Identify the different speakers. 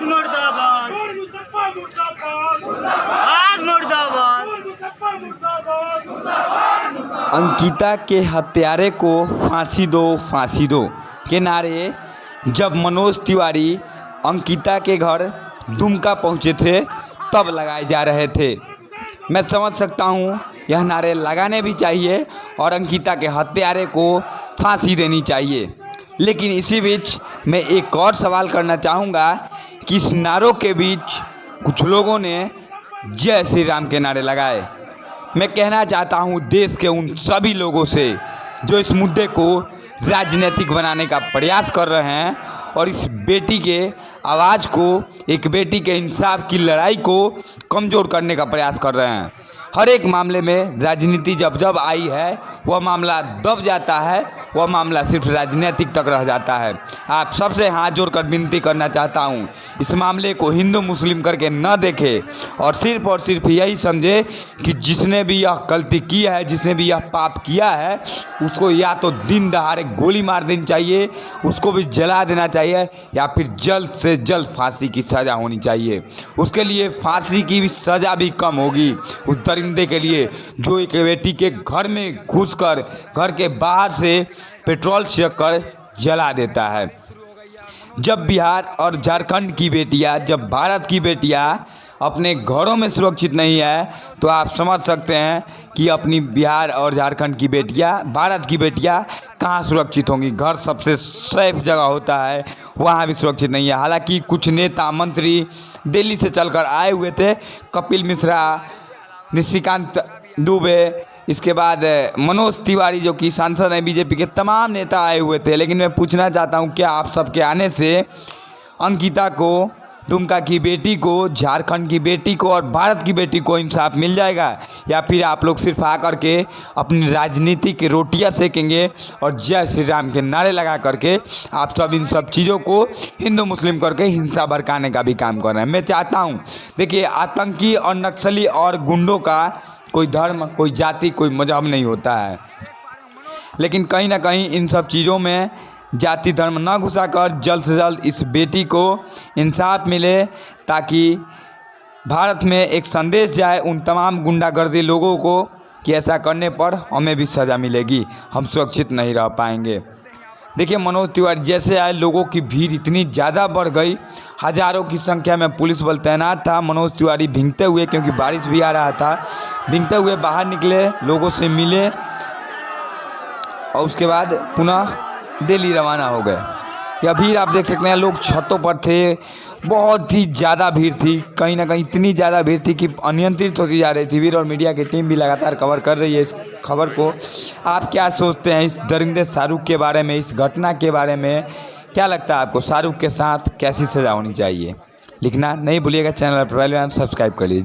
Speaker 1: मुर्दाबाद मुर्दाबाद मुर्दाबाद।
Speaker 2: अंकिता के हत्यारे को फांसी दो के नारे जब मनोज तिवारी अंकिता के घर दुमका पहुंचे थे तब लगाए जा रहे थे। मैं समझ सकता हूं यह नारे लगाने भी चाहिए और अंकिता के हत्यारे को फांसी देनी चाहिए। लेकिन इसी बीच मैं एक और सवाल करना चाहूँगा कि इस नारों के बीच कुछ लोगों ने जय श्री राम के नारे लगाए। मैं कहना चाहता हूँ देश के उन सभी लोगों से जो इस मुद्दे को राजनीतिक बनाने का प्रयास कर रहे हैं और इस बेटी के आवाज़ को, एक बेटी के इंसाफ की लड़ाई को कमज़ोर करने का प्रयास कर रहे हैं। हर एक मामले में राजनीति जब आई है वह मामला दब जाता है, वह मामला सिर्फ राजनीतिक तक रह जाता है। आप सबसे हाथ जोड़कर विनती करना चाहता हूँ, इस मामले को हिंदू मुस्लिम करके न देखें और सिर्फ यही समझे कि जिसने भी यह गलती की है, जिसने भी यह पाप किया है, उसको या तो दिन दहाड़े गोली मार देनी चाहिए, उसको भी जला देना चाहिए, या फिर जल्द से जल्द फांसी की सज़ा होनी चाहिए। उसके लिए फांसी की भी सज़ा भी कम होगी उस दरिंदे के लिए जो एक बेटी के घर में घुसकर घर के बाहर से पेट्रोल छिड़क कर जला देता है। जब बिहार और झारखंड की बेटियां, जब भारत की बेटियां अपने घरों में सुरक्षित नहीं है तो आप समझ सकते हैं कि अपनी बिहार और झारखंड की बेटियां, भारत की बेटियां कहाँ सुरक्षित होंगी। घर सबसे सेफ जगह होता है, वहाँ भी सुरक्षित नहीं है। हालांकि कुछ नेता मंत्री दिल्ली से चलकर आए हुए थे, कपिल मिश्रा, निशिकांत दुबे, इसके बाद मनोज तिवारी जो कि सांसद हैं, बीजेपी के तमाम नेता आए हुए थे। लेकिन मैं पूछना चाहता हूं, क्या आप सबके आने से अंकिता को, दुमका की बेटी को, झारखंड की बेटी को और भारत की बेटी को इंसाफ मिल जाएगा, या फिर आप लोग सिर्फ आकर के अपनी राजनीति की रोटियां सेकेंगे और जय श्री राम के नारे लगा करके आप सब इन सब चीज़ों को हिंदू मुस्लिम करके हिंसा भड़काने का भी काम कर रहे हैं। मैं चाहता हूं, देखिए, आतंकी और नक्सली और गुंडों का कोई धर्म, कोई जाति, कोई मजहब नहीं होता है। लेकिन कहीं ना कहीं इन सब चीज़ों में जाति धर्म न घुसाकर जल्द से जल्द इस बेटी को इंसाफ मिले, ताकि भारत में एक संदेश जाए उन तमाम गुंडागर्दी लोगों को कि ऐसा करने पर हमें भी सज़ा मिलेगी, हम सुरक्षित नहीं रह पाएंगे। देखिए, मनोज तिवारी जैसे आए लोगों की भीड़ इतनी ज़्यादा बढ़ गई, हज़ारों की संख्या में पुलिस बल तैनात था। मनोज तिवारी भींगते हुए, क्योंकि बारिश भी आ रहा था, भींगते हुए बाहर निकले, लोगों से मिले और उसके बाद पुनः दिल्ली रवाना हो गए। यह भीड़ आप देख सकते हैं, लोग छतों पर थे, बहुत ही ज़्यादा भीड़ थी। कहीं ना कहीं इतनी ज़्यादा भीड़ थी कि अनियंत्रित होती जा रही थी भीड़, और मीडिया की टीम भी लगातार कवर कर रही है इस खबर को। आप क्या सोचते हैं इस दरिंदे शाहरुख के बारे में, इस घटना के बारे में? क्या लगता है आपको, शाहरुख के साथ कैसी सज़ा होनी चाहिए? लिखना नहीं भूलिएगा। चैनल पर पहले सब्सक्राइब कर लीजिए।